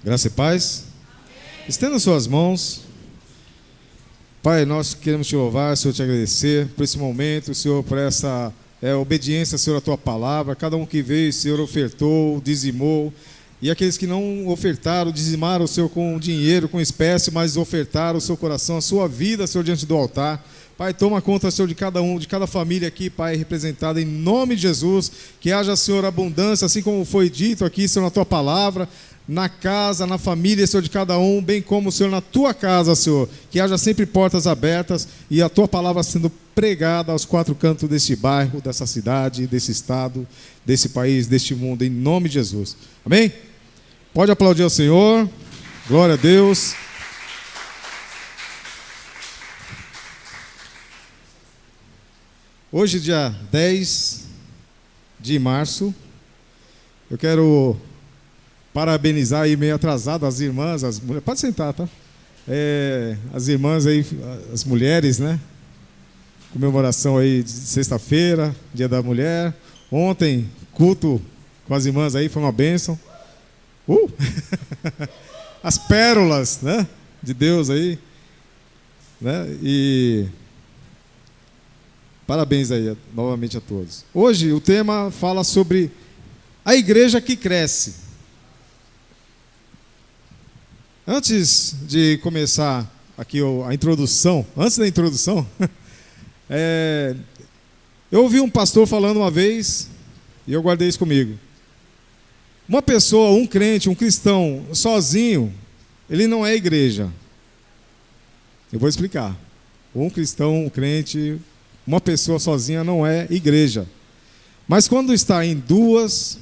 Graça e paz. Estenda suas mãos. Pai, nós queremos te louvar, Senhor, te agradecer por esse momento, Senhor, por essa obediência, Senhor, à tua palavra. Cada um que veio, Senhor, ofertou, dizimou. E aqueles que não ofertaram, dizimaram, Senhor, com dinheiro, com espécie, mas ofertaram o seu coração, a sua vida, Senhor, diante do altar. Pai, toma conta, Senhor, de cada um, de cada família aqui, Pai, representada em nome de Jesus. Que haja, Senhor, abundância, assim como foi dito aqui, Senhor, na tua palavra, na casa, na família, Senhor, de cada um, bem como, Senhor, na tua casa, Senhor. Que haja sempre portas abertas e a tua palavra sendo pregada aos quatro cantos deste bairro, dessa cidade, desse estado, desse país, deste mundo, em nome de Jesus. Amém? Pode aplaudir ao Senhor. Glória a Deus. Hoje, dia 10 de março, eu quero parabenizar aí, meio atrasado, as irmãs, as mulheres. Pode sentar, tá? As irmãs aí, as mulheres, né? Comemoração aí de sexta-feira, Dia da Mulher. Ontem, culto com as irmãs aí, foi uma bênção. As pérolas, né? De Deus aí, né? E parabéns aí novamente a todos. Hoje o tema fala sobre a igreja que cresce. Antes de começar aqui a introdução, antes da introdução, eu ouvi um pastor falando uma vez, e eu guardei isso comigo. Uma pessoa, um crente, um cristão, sozinho, ele não é igreja. Eu vou explicar. Um cristão, um crente, uma pessoa sozinha não é igreja. Mas quando está em duas,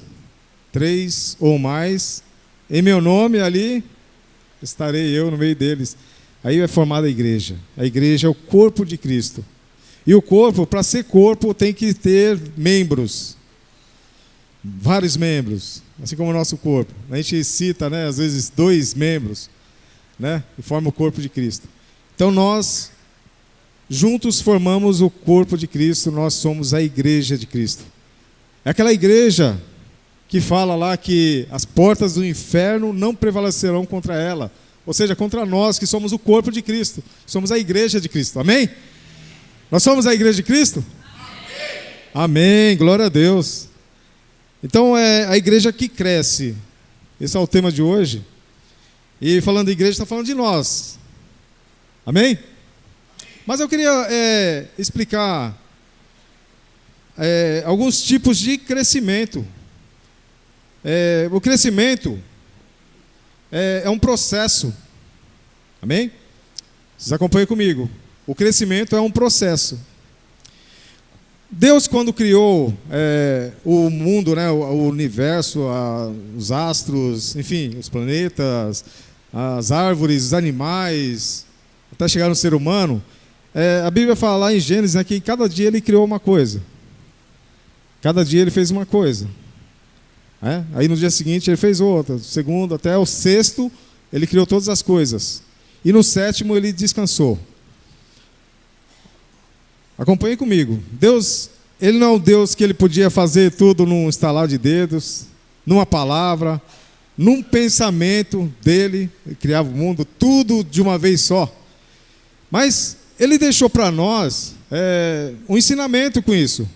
três ou mais, em meu nome ali, estarei eu no meio deles. Aí é formada a igreja. A igreja é o corpo de Cristo. E o corpo, para ser corpo, tem que ter membros. Vários membros. Assim como o nosso corpo. A gente cita, né, às vezes, 2 membros, né, e forma o corpo de Cristo. Então nós, juntos, formamos o corpo de Cristo. Nós somos a igreja de Cristo. É aquela igreja que fala lá que as portas do inferno não prevalecerão contra ela. Ou seja, contra nós que somos o corpo de Cristo. Somos a igreja de Cristo. Amém? Nós somos a igreja de Cristo? Amém. Amém. Glória a Deus. Então é a igreja que cresce. Esse é o tema de hoje. E falando de igreja, está falando de nós. Amém? Mas eu queria explicar alguns tipos de crescimento. O crescimento é um processo. Amém? Vocês acompanham comigo. O crescimento é um processo. Deus, quando criou o mundo, né, o universo, os astros, enfim, os planetas, as árvores, os animais, até chegar no ser humano, a Bíblia fala lá em Gênesis, né, que cada dia ele criou uma coisa. Cada dia ele fez uma coisa. Aí no dia seguinte ele fez outra, segundo, até o sexto, ele criou todas as coisas. E no sétimo ele descansou. Acompanhe comigo. Deus, ele não é um Deus que ele podia fazer tudo num estalar de dedos, numa palavra, num pensamento dele. Ele criava o mundo, tudo de uma vez só. Mas ele deixou para nós um ensinamento com isso.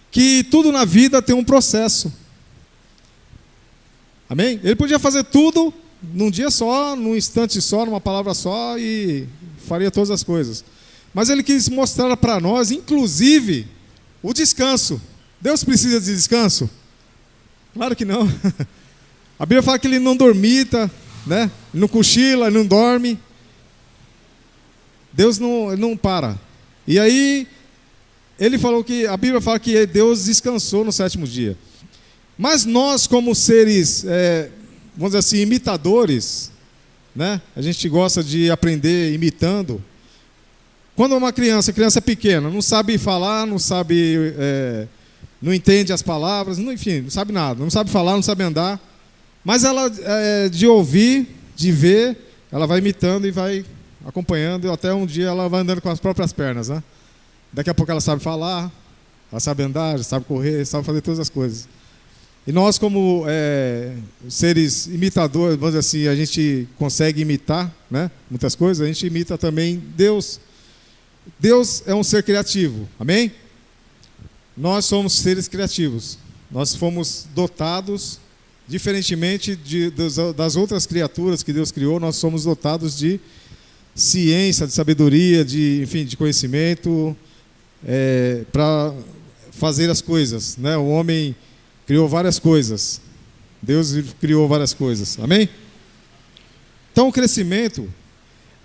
Que tudo na vida tem um processo. Amém? Ele podia fazer tudo num dia só, num instante só, numa palavra só e faria todas as coisas. Mas ele quis mostrar para nós, inclusive, o descanso. Deus precisa de descanso? Claro que não. A Bíblia fala que ele não dormita, né? Ele não cochila, ele não dorme. Deus não para. E aí, a Bíblia fala que Deus descansou no sétimo dia. Mas nós, como seres, vamos dizer assim, imitadores, né? A gente gosta de aprender imitando. Quando uma criança pequena, não sabe falar, não sabe, não entende as palavras, enfim, não sabe nada, não sabe falar, não sabe andar. Mas ela, de ouvir, de ver, ela vai imitando e vai acompanhando, até um dia ela vai andando com as próprias pernas, né? Daqui a pouco ela sabe falar, ela sabe andar, sabe correr, sabe fazer todas as coisas. E nós, como seres imitadores, vamos dizer assim, a gente consegue imitar, né, muitas coisas, a gente imita também Deus. Deus é um ser criativo, amém? Nós somos seres criativos. Nós fomos dotados, diferentemente das outras criaturas que Deus criou, nós somos dotados de ciência, de sabedoria, enfim, de conhecimento, para fazer as coisas, né? O homem criou várias coisas. Deus criou várias coisas. Amém? Então o crescimento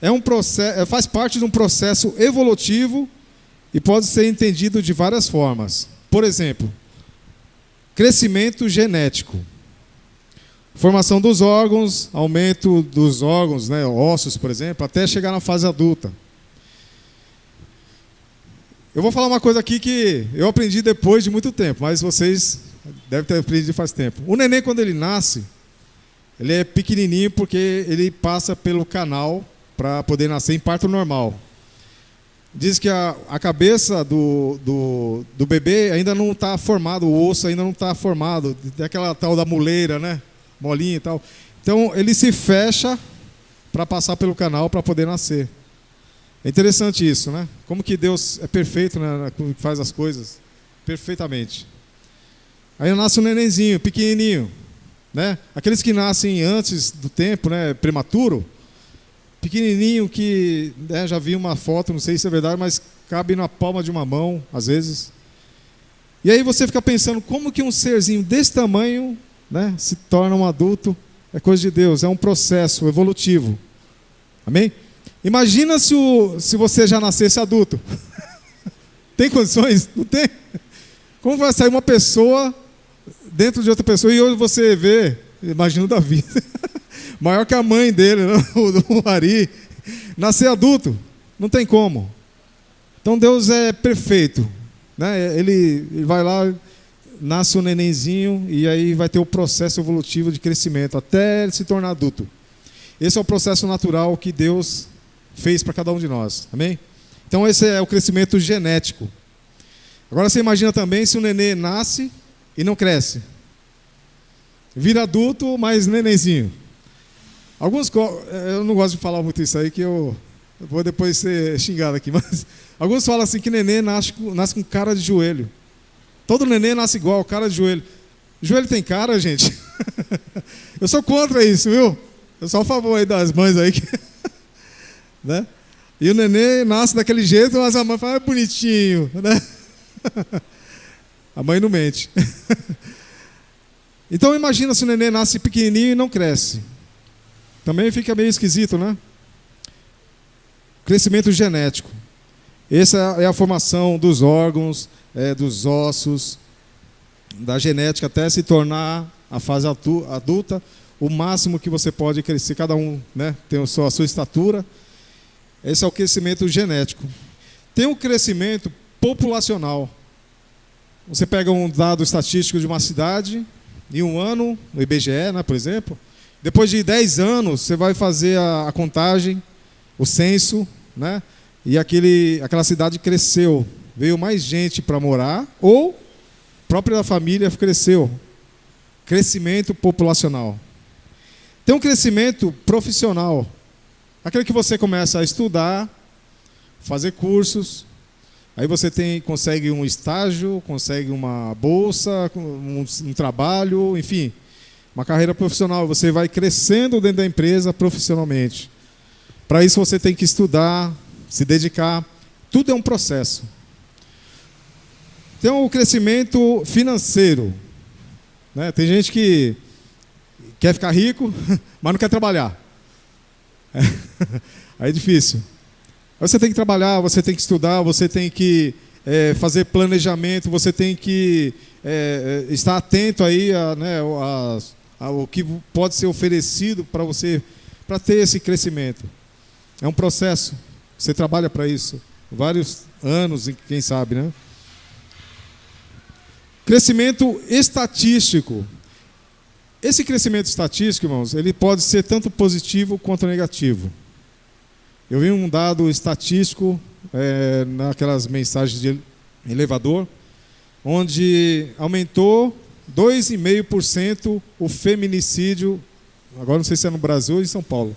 é um processo, faz parte de um processo evolutivo e pode ser entendido de várias formas. Por exemplo, crescimento genético. Formação dos órgãos, aumento dos órgãos, né, ossos, por exemplo, até chegar na fase adulta. Eu vou falar uma coisa aqui que eu aprendi depois de muito tempo, mas vocês devem ter aprendido faz tempo. O neném, quando ele nasce, ele é pequenininho porque ele passa pelo canal para poder nascer em parto normal. Diz que a cabeça do bebê ainda não está formado, o osso ainda não está formado, daquela tal da muleira, né? Molinha e tal. Então ele se fecha para passar pelo canal para poder nascer. É interessante isso, né? Como que Deus é perfeito, né? Faz as coisas perfeitamente. Aí nasce um nenenzinho, pequenininho, né? Aqueles que nascem antes do tempo, né? Prematuro, pequenininho que, né, já vi uma foto, não sei se é verdade, mas cabe na palma de uma mão, às vezes. E aí você fica pensando, como que um serzinho desse tamanho, né, se torna um adulto? É coisa de Deus, é um processo evolutivo. Amém? Imagina se você já nascesse adulto. Tem condições? Não tem. Como vai sair uma pessoa dentro de outra pessoa e hoje você vê, imagina o Davi, maior que a mãe dele, né, o Ari, nascer adulto? Não tem como. Então Deus é perfeito, né? Ele vai lá, nasce um nenenzinho e aí vai ter o processo evolutivo de crescimento até ele se tornar adulto. Esse é o processo natural que Deus fez para cada um de nós, amém? Então esse é o crescimento genético. Agora você imagina também se o nenê nasce e não cresce. Vira adulto, mas nenenzinho. Eu não gosto de falar muito isso aí, que eu vou depois ser xingado aqui, mas alguns falam assim que nenê nasce com cara de joelho. Todo nenê nasce igual, cara de joelho. Joelho tem cara, gente? Eu sou contra isso, viu? Eu sou a favor aí das mães aí. Né? E o nenê nasce daquele jeito, mas a mãe fala, é bonitinho. Né? A mãe não mente. Então imagina se o nenê nasce pequenininho e não cresce. Também fica meio esquisito, né? Crescimento genético. Essa é a formação dos órgãos, dos ossos, da genética até se tornar a fase adulta, o máximo que você pode crescer, cada um, né, tem a sua estatura. Esse é o crescimento genético. Tem o crescimento populacional. Você pega um dado estatístico de uma cidade, em um ano, no IBGE, né, por exemplo, depois de 10 anos, você vai fazer a contagem, o censo, né, e aquela cidade cresceu. Veio mais gente para morar, ou a própria família cresceu. Crescimento populacional. Tem um crescimento profissional. Aquele que você começa a estudar, fazer cursos, aí você consegue um estágio, consegue uma bolsa, um trabalho, enfim, uma carreira profissional. Você vai crescendo dentro da empresa profissionalmente. Para isso você tem que estudar, se dedicar. Tudo é um processo. Tem o crescimento financeiro. Né? Tem gente que quer ficar rico, mas não quer trabalhar. Aí é difícil. Você tem que trabalhar, você tem que estudar, você tem que fazer planejamento, você tem que estar atento aí ao que pode ser oferecido para você, para ter esse crescimento. É um processo. Você trabalha para isso. Vários anos, quem sabe, né? Crescimento estatístico. Esse crescimento estatístico, irmãos, ele pode ser tanto positivo quanto negativo. Eu vi um dado estatístico naquelas mensagens de elevador, onde aumentou 2,5% o feminicídio, agora não sei se é no Brasil ou em São Paulo.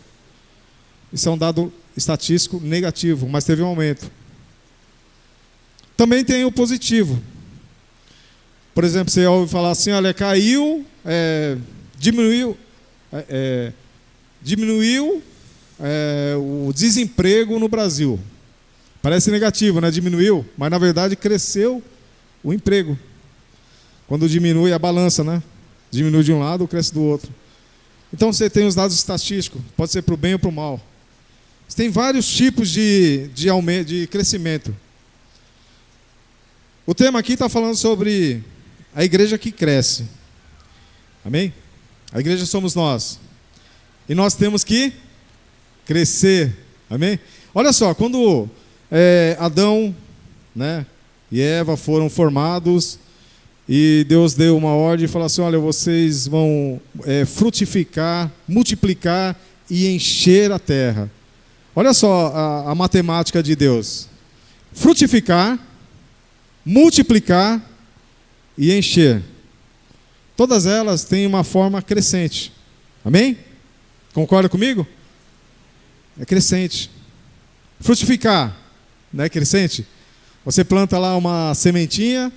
Isso é um dado estatístico negativo, mas teve um aumento. Também tem o positivo. Por exemplo, você ouve falar assim, olha, diminuiu o desemprego no Brasil. Parece negativo, né? Diminuiu, mas na verdade cresceu o emprego. Quando diminui a balança, né? Diminui de um lado, cresce do outro. Então você tem os dados estatísticos, pode ser para o bem ou para o mal. Você tem vários tipos de aumento, de crescimento. O tema aqui está falando sobre a igreja que cresce. Amém? A igreja somos nós. E nós temos que crescer. Amém? Olha só, quando Adão, né, e Eva foram formados, e Deus deu uma ordem e falou assim, olha, vocês vão frutificar, multiplicar e encher a terra. Olha só a matemática de Deus. Frutificar, multiplicar e encher. Todas elas têm uma forma crescente. Amém? Concorda comigo? É crescente. Frutificar, não é crescente? Você planta lá uma sementinha,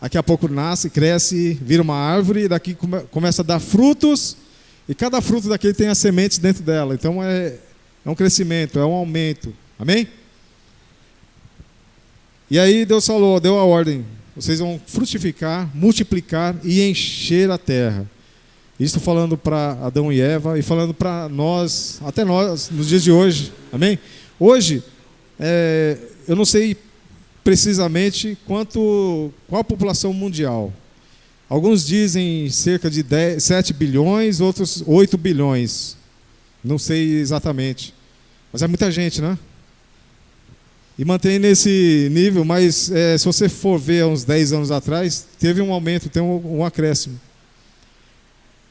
daqui a pouco nasce, cresce, vira uma árvore, e daqui começa a dar frutos, e cada fruto daquele tem as sementes dentro dela. Então é um crescimento, é um aumento. Amém? E aí Deus falou, deu a ordem, vocês vão frutificar, multiplicar e encher a terra. Isso falando para Adão e Eva e falando para nós, até nós, nos dias de hoje. Amém? Hoje, eu não sei precisamente qual a população mundial. Alguns dizem cerca de 7 bilhões, outros 8 bilhões. Não sei exatamente. Mas é muita gente, né? E mantém nesse nível, mas se você for ver há uns 10 anos atrás, teve um aumento, tem um acréscimo.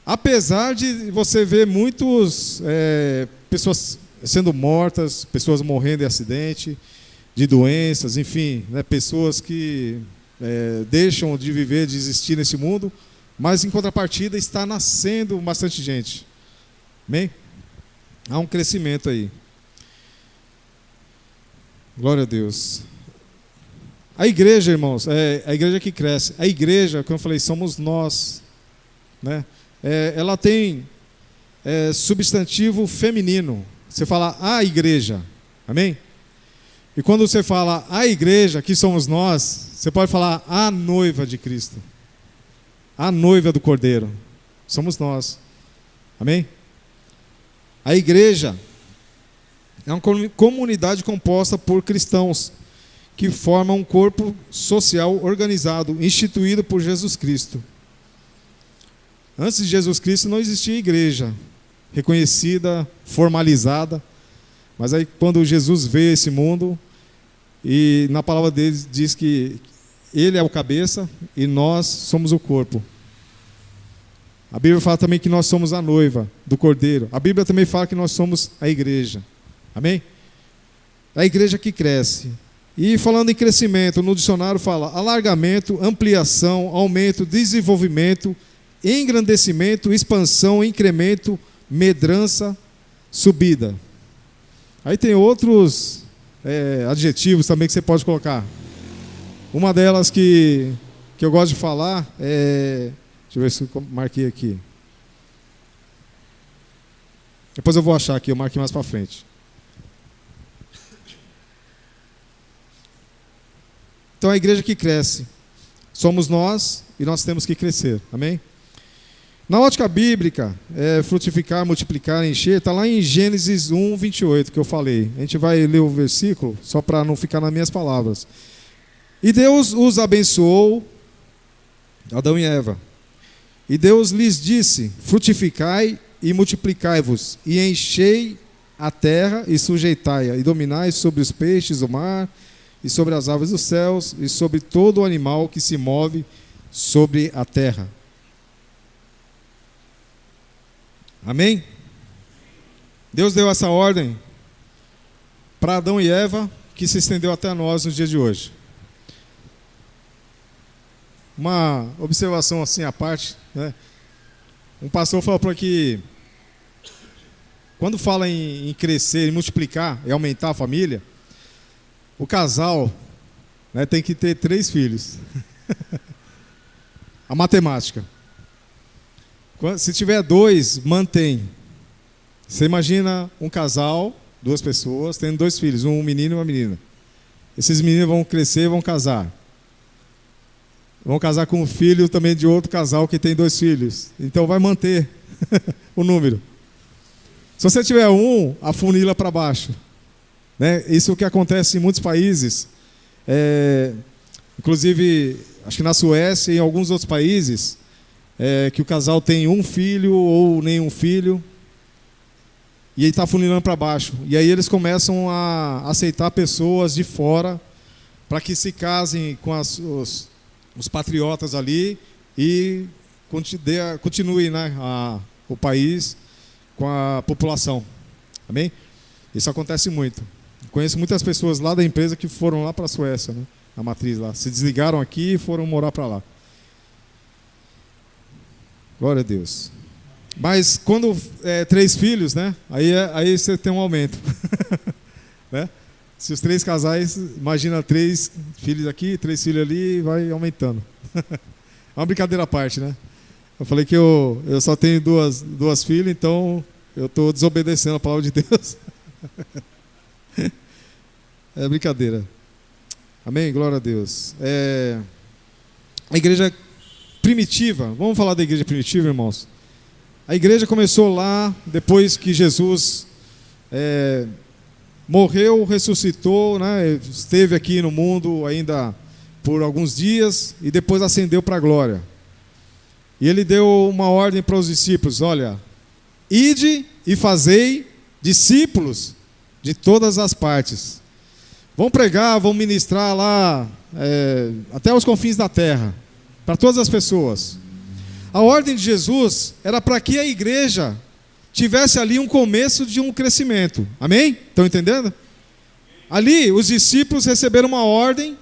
Apesar de você ver muitas pessoas sendo mortas, pessoas morrendo em acidente, de doenças, enfim, né, pessoas que deixam de viver, de existir nesse mundo, mas em contrapartida está nascendo bastante gente. Amém? Há um crescimento aí. Glória a Deus. A igreja, irmãos, é a igreja que cresce. A igreja, como eu falei, somos nós, né? Ela tem substantivo feminino. Você fala a igreja, amém? E quando você fala a igreja, que somos nós, você pode falar a noiva de Cristo, a noiva do Cordeiro, somos nós, amém? A igreja é uma comunidade composta por cristãos que formam um corpo social organizado, instituído por Jesus Cristo. Antes de Jesus Cristo não existia igreja reconhecida, formalizada, mas aí quando Jesus veio a esse mundo, e na palavra dele diz que ele é o cabeça e nós somos o corpo. A Bíblia fala também que nós somos a noiva do Cordeiro. A Bíblia também fala que nós somos a igreja. Amém? É a igreja que cresce. E falando em crescimento, no dicionário fala alargamento, ampliação, aumento, desenvolvimento, engrandecimento, expansão, incremento, medrança, subida. Aí tem outros adjetivos também que você pode colocar. Uma delas que eu gosto de falar é... Deixa eu ver se eu marquei aqui. Depois eu vou achar aqui, eu marquei mais para frente. Então a igreja que cresce somos nós e nós temos que crescer. Amém? Na ótica bíblica, frutificar, multiplicar, encher, está lá em Gênesis 1, 28, que eu falei. A gente vai ler o versículo, só para não ficar nas minhas palavras. E Deus os abençoou, Adão e Eva. E Deus lhes disse, frutificai e multiplicai-vos, e enchei a terra e sujeitai-a, e dominai sobre os peixes do mar, e sobre as aves dos céus, e sobre todo o animal que se move sobre a terra. Amém? Deus deu essa ordem para Adão e Eva, que se estendeu até nós nos dias de hoje. uma observação assim à parte, né? Um pastor falou para que quando fala em crescer, em multiplicar e aumentar a família, o casal, né, tem que ter 3 filhos. A matemática. Se tiver 2, mantém. Você imagina um casal, 2 pessoas, tendo 2 filhos, um menino e uma menina. Esses meninos vão crescer e vão casar. Vão casar com um filho também de outro casal que tem 2 filhos. Então vai manter o número. Se você tiver um, afunila para baixo. Né? Isso é o que acontece em muitos países. Inclusive, acho que na Suécia e em alguns outros países, que o casal tem um filho ou nenhum filho. E ele está afunilando para baixo. E aí eles começam a aceitar pessoas de fora para que se casem com os patriotas ali e continue, né, o país com a população. Amém? Isso acontece muito. Conheço muitas pessoas lá da empresa que foram lá para a Suécia, né, a matriz lá. Se desligaram aqui e foram morar para lá. Glória a Deus. Mas quando 3 filhos, né, aí você tem um aumento. Né? Se os 3 casais, imagina 3 filhos aqui, 3 filhos ali, vai aumentando. É uma brincadeira à parte, né? Eu falei que eu só tenho duas filhas, então eu estou desobedecendo a palavra de Deus. É brincadeira. Amém? Glória a Deus. A igreja primitiva, vamos falar da igreja primitiva, irmãos? A igreja começou lá, depois que Jesus morreu, ressuscitou, né? Esteve aqui no mundo ainda por alguns dias e depois ascendeu para a glória. E ele deu uma ordem para os discípulos: olha, ide e fazei discípulos de todas as partes. Vão pregar, vão ministrar lá até os confins da terra, para todas as pessoas. A ordem de Jesus era para que a igreja tivesse ali um começo de um crescimento. Amém? Estão entendendo? Ali os discípulos receberam uma ordem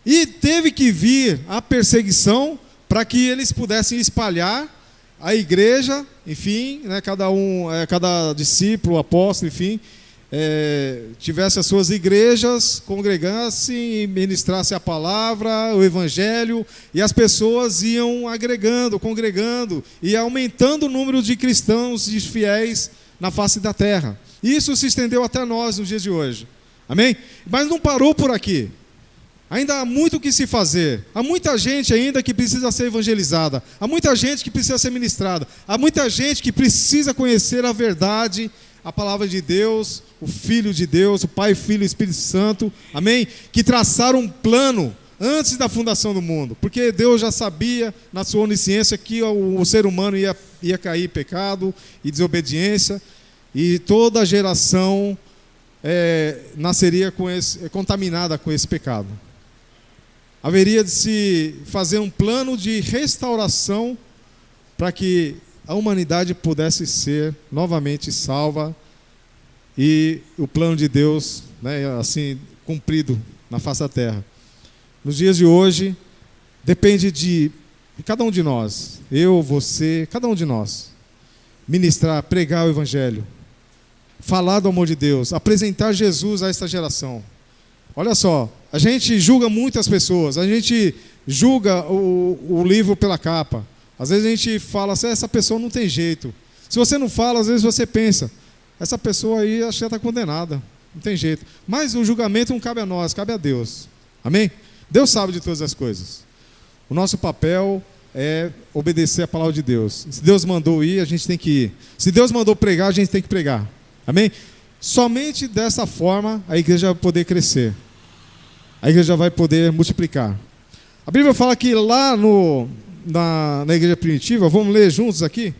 e teve que vir a perseguição para que eles pudessem espalhar a igreja, enfim, né, cada discípulo, apóstolo, enfim, tivesse as suas igrejas, congregassem e ministrasse a palavra, o evangelho, e as pessoas iam agregando, congregando e aumentando o número de cristãos e fiéis na face da terra. Isso se estendeu até nós nos dias de hoje. Amém? Mas não parou por aqui. Ainda há muito o que se fazer. Há muita gente ainda que precisa ser evangelizada. Há muita gente que precisa ser ministrada. Há muita gente que precisa conhecer a verdade, a palavra de Deus, o Filho de Deus, o Pai, Filho e Espírito Santo. Amém? Que traçaram um plano antes da fundação do mundo. Porque Deus já sabia, na sua onisciência, que o ser humano ia cair em pecado e desobediência. E toda a geração nasceria contaminada com esse pecado. Haveria de se fazer um plano de restauração para que a humanidade pudesse ser novamente salva e o plano de Deus, né, assim, cumprido na face da terra. Nos dias de hoje, depende de cada um de nós, eu, você, cada um de nós, ministrar, pregar o evangelho, falar do amor de Deus, apresentar Jesus a esta geração. Olha só, a gente julga muitas pessoas, a gente julga o livro pela capa. Às vezes a gente fala assim, essa pessoa não tem jeito. Se você não fala, às vezes você pensa, essa pessoa aí acho que já está condenada, não tem jeito. Mas o julgamento não cabe a nós, cabe a Deus. Amém? Deus sabe de todas as coisas. O nosso papel é obedecer a palavra de Deus. Se Deus mandou ir, a gente tem que ir. Se Deus mandou pregar, a gente tem que pregar. Amém? Somente dessa forma a igreja vai poder crescer. A igreja vai poder multiplicar. A Bíblia fala que lá na igreja primitiva, vamos ler juntos aqui?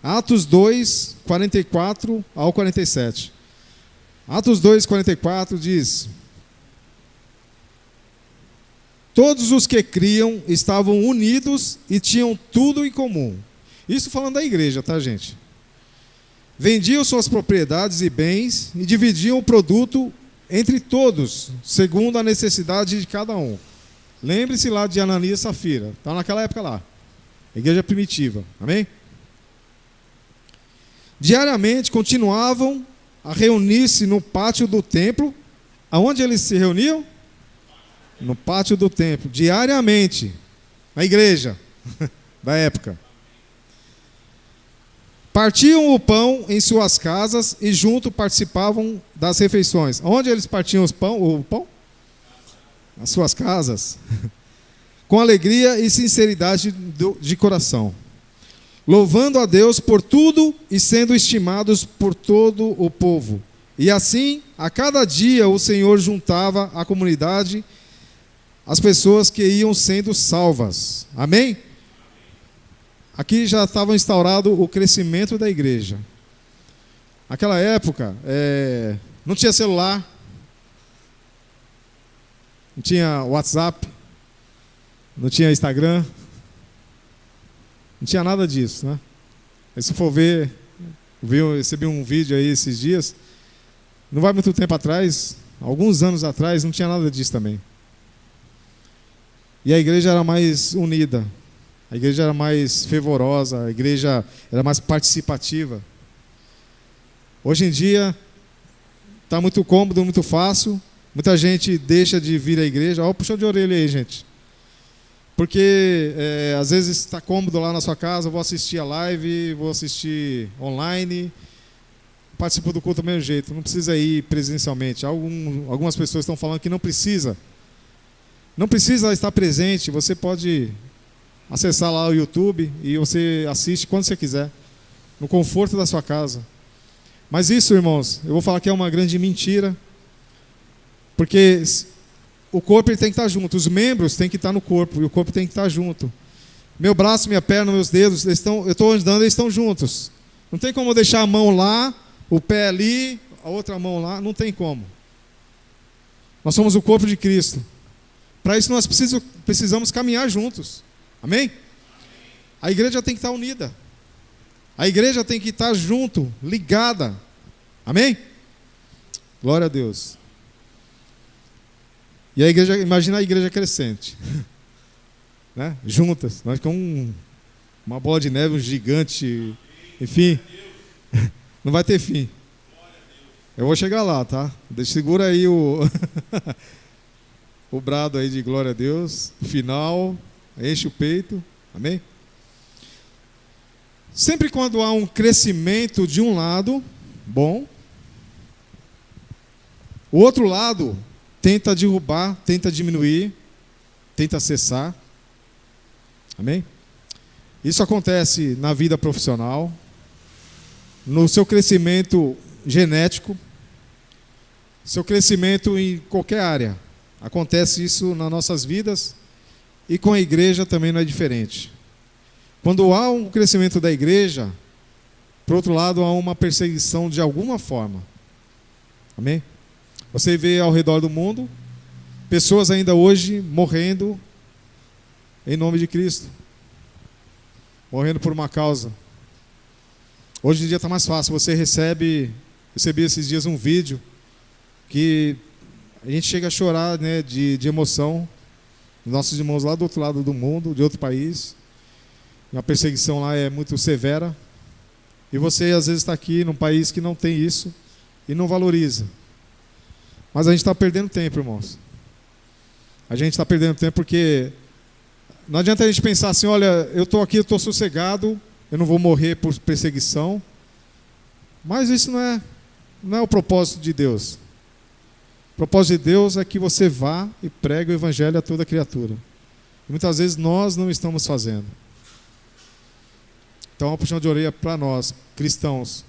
Atos 2, 44 ao 47. Atos 2, 44 diz: todos os que criam estavam unidos e tinham tudo em comum. Isso falando da igreja, tá, gente? Vendiam suas propriedades e bens e dividiam o produto entre todos, segundo a necessidade de cada um. Lembre-se lá de Ananias e Safira. Está naquela época lá. A igreja primitiva. Amém? Diariamente continuavam a reunir-se no pátio do templo. Aonde eles se reuniam? No pátio do templo. Diariamente. Na igreja da época. Partiam o pão em suas casas e junto participavam das refeições. Onde eles partiam o pão? Nas suas casas. Com alegria e sinceridade de coração. Louvando a Deus por tudo e sendo estimados por todo o povo. E assim, a cada dia o Senhor juntava à comunidade as pessoas que iam sendo salvas. Amém? Aqui já estava instaurado o crescimento da igreja. Naquela época, não tinha celular, não tinha WhatsApp, não tinha Instagram, não tinha nada disso, né? Aí se for ver, eu recebi um vídeo aí esses dias, não vai muito tempo atrás, alguns anos atrás, não tinha nada disso também. E a igreja era mais unida. A igreja era mais fervorosa, a igreja era mais participativa. Hoje em dia, está muito cômodo, muito fácil. Muita gente deixa de vir à igreja. Olha o puxão de orelha aí, gente. Porque, às vezes, está cômodo lá na sua casa, vou assistir a live, vou assistir online. Participo do culto do mesmo jeito, não precisa ir presencialmente. Algumas pessoas estão falando que não precisa. Não precisa estar presente, você pode acessar lá o YouTube e você assiste quando você quiser, no conforto da sua casa. Mas isso, irmãos, eu vou falar que é uma grande mentira, porque o corpo ele tem que estar junto, os membros têm que estar no corpo e o corpo tem que estar junto. Meu braço, minha perna, meus dedos, eu estou andando, eles estão juntos. Não tem como eu deixar a mão lá, o pé ali, a outra mão lá, não tem como. Nós somos o corpo de Cristo. Para isso nós precisamos caminhar juntos. Amém? A igreja tem que estar unida. A igreja tem que estar junto, ligada. Amém? Glória a Deus. E a igreja, imagina a igreja crescente. Né? Juntas. Nós ficamos uma bola de neve, um gigante. Enfim, não vai ter fim. Eu vou chegar lá, tá? Segura aí o brado aí de glória a Deus. No final, enche o peito. Amém? Sempre quando há um crescimento de um lado, bom, o outro lado tenta derrubar, tenta diminuir, tenta cessar. Amém? Isso acontece na vida profissional, no seu crescimento genético, seu crescimento em qualquer área. Acontece isso nas nossas vidas e com a igreja também não é diferente. Quando há um crescimento da igreja, por outro lado, há uma perseguição de alguma forma. Amém? Você vê ao redor do mundo pessoas ainda hoje morrendo em nome de Cristo, morrendo por uma causa. Hoje em dia está mais fácil. Você recebi esses dias um vídeo que a gente chega a chorar, né, de emoção. Nossos irmãos lá do outro lado do mundo, de outro país. A perseguição lá é muito severa. E você às vezes está aqui num país que não tem isso e não valoriza. Mas a gente está perdendo tempo, irmãos. A gente está perdendo tempo porque não adianta a gente pensar assim, olha, eu estou aqui, eu estou sossegado, eu não vou morrer por perseguição. Mas isso não é o propósito de Deus. O propósito de Deus é que você vá e pregue o evangelho a toda criatura. E muitas vezes nós não estamos fazendo. Então, uma puxão de orelha para nós, cristãos,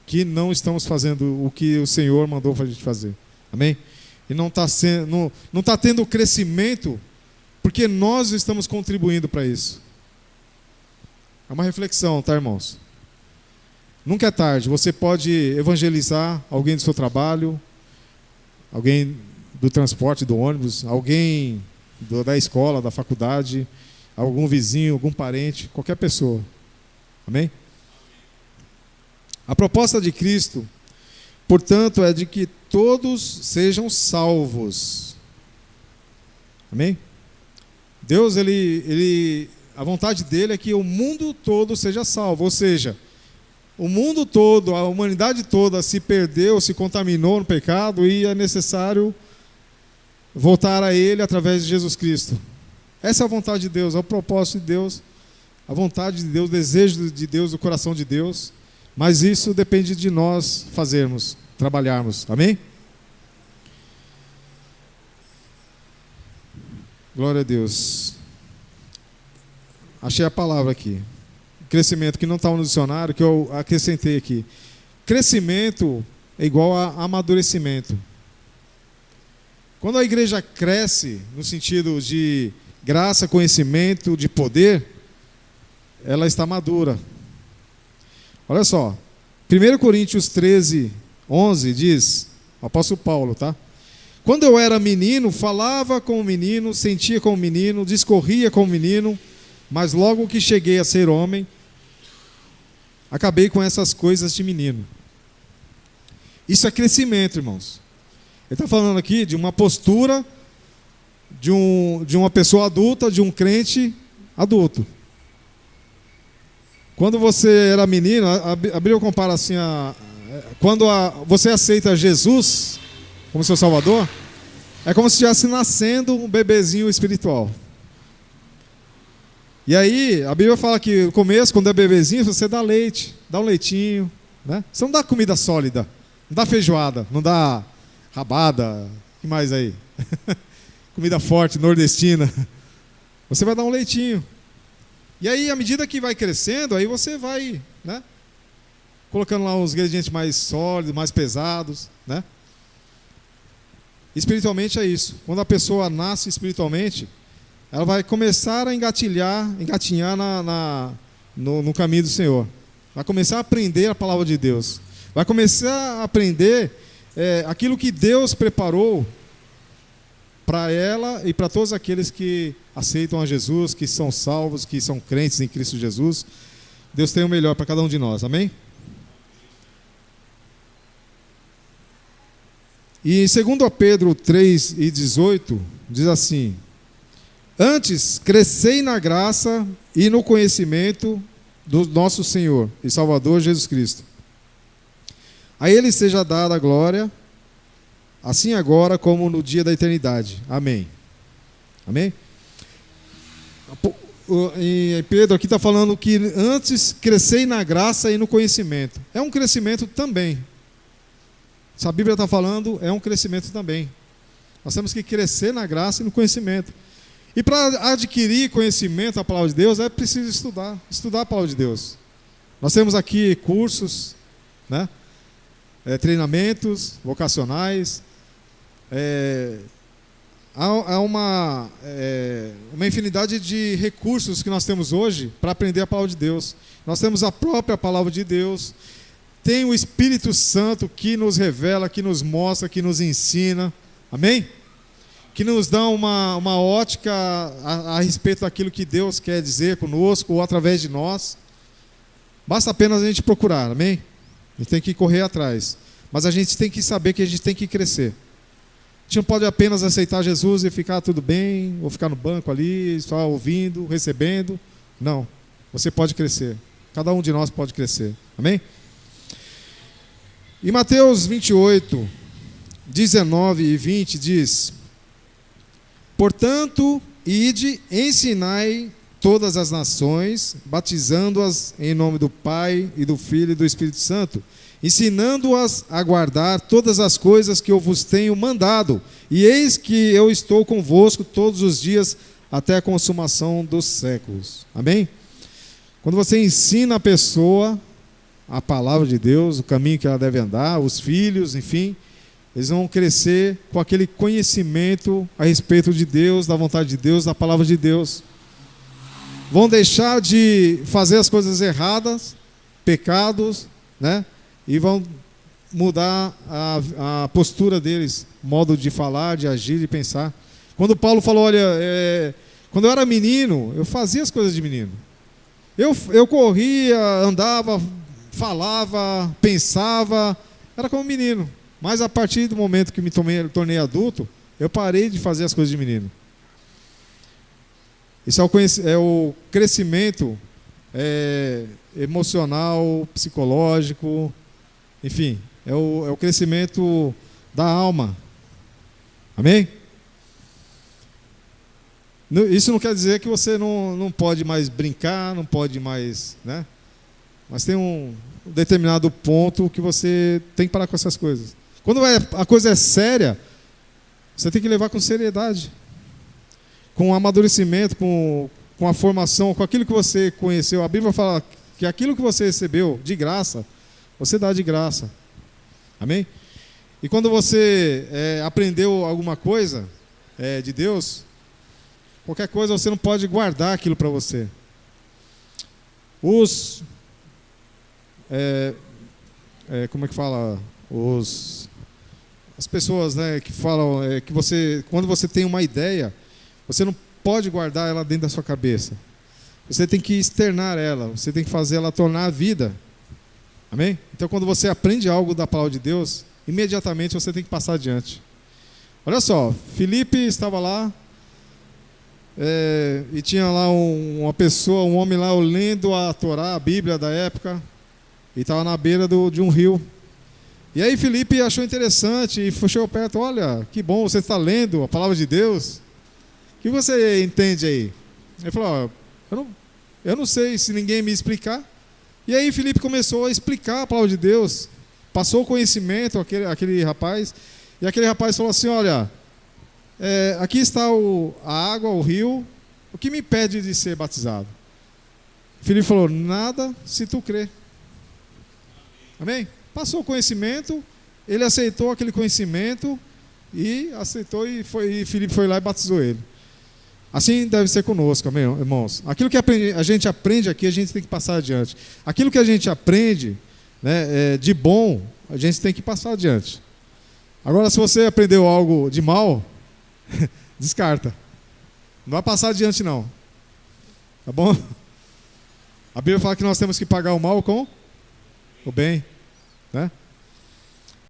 que não estamos fazendo o que o Senhor mandou para a gente fazer. Amém? E não está tendo crescimento porque nós estamos contribuindo para isso. É uma reflexão, tá, irmãos? Nunca é tarde. Você pode evangelizar alguém do seu trabalho, alguém do transporte, do ônibus, alguém da escola, da faculdade, algum vizinho, algum parente, qualquer pessoa. Amém? A proposta de Cristo, portanto, é de que todos sejam salvos. Amém? Deus, a vontade dele é que o mundo todo seja salvo, ou seja, o mundo todo, a humanidade toda se perdeu, se contaminou no pecado e é necessário voltar a ele através de Jesus Cristo. Essa é a vontade de Deus, é o propósito de Deus, a vontade de Deus, o desejo de Deus, o coração de Deus, mas isso depende de nós fazermos, trabalharmos, amém? Glória a Deus. Achei a palavra aqui. Crescimento, que não está no dicionário, que eu acrescentei aqui. Crescimento é igual a amadurecimento. Quando a igreja cresce, no sentido de graça, conhecimento, de poder, ela está madura. Olha só, 1 Coríntios 13, 11 diz, o apóstolo Paulo, tá? Quando eu era menino, falava como menino, sentia como menino, discorria como menino, mas logo que cheguei a ser homem, acabei com essas coisas de menino. Isso é crescimento, irmãos. Ele está falando aqui de uma postura de uma pessoa adulta, de um crente adulto. Quando você era menino, a Bíblia compara assim, quando você aceita Jesus como seu Salvador, é como se estivesse nascendo um bebezinho espiritual. E aí, a Bíblia fala que no começo, quando é bebezinho, você dá leite, dá um leitinho, né? Você não dá comida sólida, não dá feijoada, não dá rabada, o que mais aí? Comida forte, nordestina. Você vai dar um leitinho. E aí, à medida que vai crescendo, aí você vai, né, colocando lá uns ingredientes mais sólidos, mais pesados, né? Espiritualmente é isso. Quando a pessoa nasce espiritualmente, ela vai começar a engatinhar no caminho do Senhor. Vai começar a aprender a palavra de Deus. Vai começar a aprender aquilo que Deus preparou para ela e para todos aqueles que aceitam a Jesus, que são salvos, que são crentes em Cristo Jesus. Deus tem o melhor para cada um de nós, amém? E em 2 Pedro 3:18, diz assim: antes, crescei na graça e no conhecimento do nosso Senhor e Salvador Jesus Cristo. A Ele seja dada a glória, assim agora como no dia da eternidade. Amém. Amém? E Pedro aqui está falando que antes crescei na graça e no conhecimento. É um crescimento também. Se a Bíblia está falando, é um crescimento também. Nós temos que crescer na graça e no conhecimento. E para adquirir conhecimento da palavra de Deus, é preciso estudar a palavra de Deus. Nós temos aqui cursos, né? Treinamentos vocacionais. Há uma infinidade de recursos que nós temos hoje para aprender a palavra de Deus. Nós temos a própria palavra de Deus. Tem o Espírito Santo que nos revela, que nos mostra, que nos ensina. Amém? Que nos dá uma ótica a respeito daquilo que Deus quer dizer conosco ou através de nós. Basta apenas a gente procurar, amém? A gente tem que correr atrás. Mas a gente tem que saber que a gente tem que crescer. A gente não pode apenas aceitar Jesus e ficar tudo bem, ou ficar no banco ali, só ouvindo, recebendo. Não, você pode crescer. Cada um de nós pode crescer, amém? Em Mateus 28, 19 e 20 diz: portanto, ide, ensinai todas as nações, batizando-as em nome do Pai e do Filho e do Espírito Santo, ensinando-as a guardar todas as coisas que eu vos tenho mandado, e eis que eu estou convosco todos os dias até a consumação dos séculos. Amém? Quando você ensina a pessoa a palavra de Deus, o caminho que ela deve andar, os filhos, enfim, eles vão crescer com aquele conhecimento a respeito de Deus, da vontade de Deus, da palavra de Deus. Vão deixar de fazer as coisas erradas, pecados, né? E vão mudar a postura deles, modo de falar, de agir, de pensar. Quando Paulo falou, olha, quando eu era menino, eu fazia as coisas de menino. Eu corria, andava, falava, pensava, era como menino. Mas a partir do momento que me tornei adulto, eu parei de fazer as coisas de menino. Isso é o crescimento emocional, psicológico, enfim, é o crescimento da alma. Amém? Isso não quer dizer que você não pode mais brincar, não pode mais, né? Mas tem um determinado ponto que você tem que parar com essas coisas. Quando a coisa é séria, você tem que levar com seriedade, com amadurecimento, com a formação, com aquilo que você conheceu. A Bíblia fala que aquilo que você recebeu de graça, você dá de graça. Amém? E quando você aprendeu alguma coisa de Deus, qualquer coisa você não pode guardar aquilo para você. Como é que fala? As pessoas, né, que falam que quando você tem uma ideia, você não pode guardar ela dentro da sua cabeça. Você tem que externar ela, você tem que fazer ela tornar vida. Amém? Então, quando você aprende algo da palavra de Deus, imediatamente você tem que passar adiante. Olha só, Filipe estava lá, e tinha lá uma pessoa, um homem lá lendo a Torá, a Bíblia da época, e estava na beira de um rio. E aí Filipe achou interessante e chegou perto: olha, que bom, você está lendo a palavra de Deus. O que você entende aí? Ele falou: eu não sei, se ninguém me explicar. E aí Filipe começou a explicar a palavra de Deus, passou o conhecimento àquele rapaz, e aquele rapaz falou assim: olha, aqui está a água, o rio, o que me impede de ser batizado? Filipe falou: nada, se tu crer. Amém? Passou o conhecimento, ele aceitou aquele conhecimento, e Filipe foi lá e batizou ele. Assim deve ser conosco, amém, irmãos? Aquilo que a gente aprende aqui, a gente tem que passar adiante. Aquilo que a gente aprende, né, de bom, a gente tem que passar adiante. Agora, se você aprendeu algo de mal, descarta. Não vai passar adiante, não. Tá bom? A Bíblia fala que nós temos que pagar o mal com o bem, né?